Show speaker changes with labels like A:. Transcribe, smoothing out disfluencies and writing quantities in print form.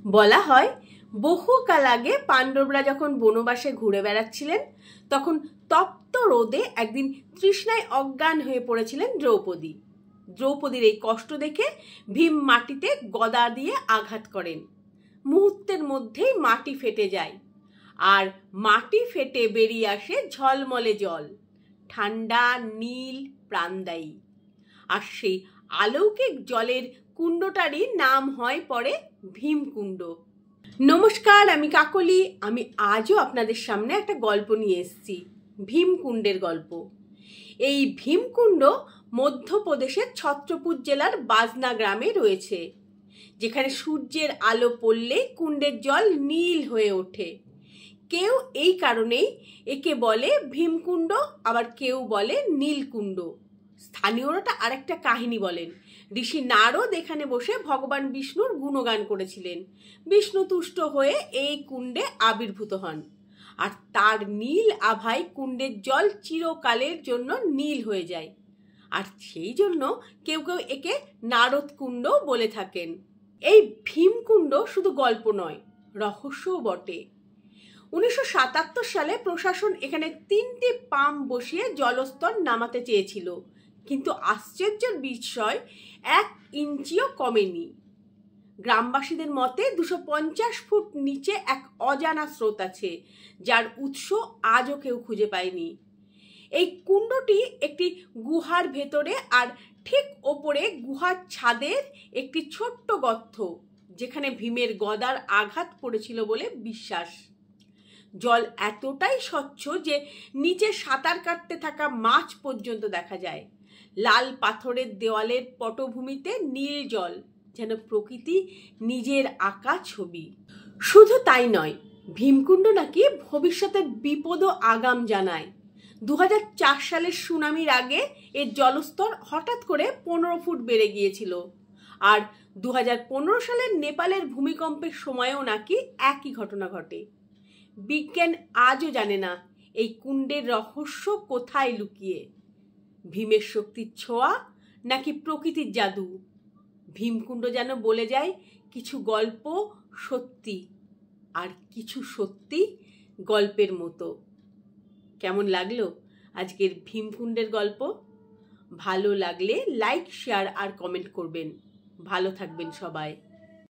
A: বলা হয় বহুকাল আগে পাণ্ডবরা যখন বনবাসে ঘুরে বেড়াচ্ছিলেন তখন তপ্ত রোদে একদিন তৃষ্ণায় অজ্ঞান হয়ে পড়েছিলেন দ্রৌপদী। দ্রৌপদীর এই কষ্ট দেখে ভীম মাটিতে গদা দিয়ে আঘাত করেন। মুহূর্তের মধ্যেই মাটি ফেটে যায়, আর মাটি ফেটে বেরিয়ে আসে ঝলমলে জল, ঠান্ডা নীল প্রাণদায়ী। আর সেই অলৌকিক জলের কুণ্ডটারই নাম হয় পরে ভীমকুণ্ড। নমস্কার, আমি কাকলি। আমি আজও আপনাদের সামনে একটা গল্প নিয়ে এসেছি, ভীমকুণ্ডের গল্প। এই ভীমকুণ্ড মধ্যপ্রদেশের ছত্রপুর জেলার বাজনা গ্রামে রয়েছে, যেখানে সূর্যের আলো পড়লেই কুণ্ডের জল নীল হয়ে ওঠে। কেউ এই কারণেই একে বলে ভীমকুণ্ড, আবার কেউ বলে নীলকুণ্ড। স্থানীয়রা আরেকটা কাহিনী বলেন, ঋষি নারদ এখানে বসে ভগবান বিষ্ণুর গুণগান করেছিলেন। বিষ্ণু তুষ্ট হয়ে এই কুণ্ডে আবির্ভূত হন, আর তার নীল আভায় কুণ্ডের জল চিরকালের জন্য নীল হয়ে যায়। আর সেই জন্য কেউ কেউ একে নারদ কুণ্ড বলে থাকেন। এই ভীমকুণ্ড শুধু গল্প নয়, রহস্যও বটে। 1977 সালে প্রশাসন এখানে 3টে পাম্প বসিয়ে জলস্তর নামাতে চেয়েছিল, কিন্তু আশ্চর্যের বিষয় 1 ইঞ্চিও কমেনি। গ্রামবাসীদের মতে 250 ফুট নিচে এক অজানা স্রোত আছে, যার উৎস আজও কেউ খুঁজে পায়নি। এই কুণ্ডটি একটি গুহার ভেতরে, আর ঠিক ওপরে গুহার ছাদের একটি ছোট্ট গর্ত, যেখানে ভীমের গদার আঘাত পড়েছিল বলে বিশ্বাস। জল এতটাই স্বচ্ছ যে নিচে সাঁতার কাটতে থাকা মাছ পর্যন্ত দেখা যায়। লাল পাথরের দেওয়ালের পটভূমিতে নীল জল, যেন প্রকৃতি নিজের আঁকা ছবি। শুধু তাই নয়, ভীমকুণ্ড নাকি ভবিষ্যতের বিপদও আগাম জানায়। 2004 সালের সুনামির আগে এর জলস্তর হঠাৎ করে 15 ফুট বেড়ে গিয়েছিল, আর 2015 সালের নেপালের ভূমিকম্পের সময়ও নাকি একই ঘটনা ঘটে। বিজ্ঞান আজও জানে না এই কুণ্ডের রহস্য কোথায় লুকিয়ে। ভীমের শক্তির ছোঁয়া নাকি প্রকৃতির জাদু। ভীমকুণ্ড যেন বলে যায় কিছু গল্প সত্যি, আর কিছু সত্যি গল্পের মতো। কেমন লাগলো আজকের ভীমকুণ্ডের গল্প? ভালো লাগলে লাইক, শেয়ার আর কমেন্ট করবেন। ভালো থাকবেন সবাই।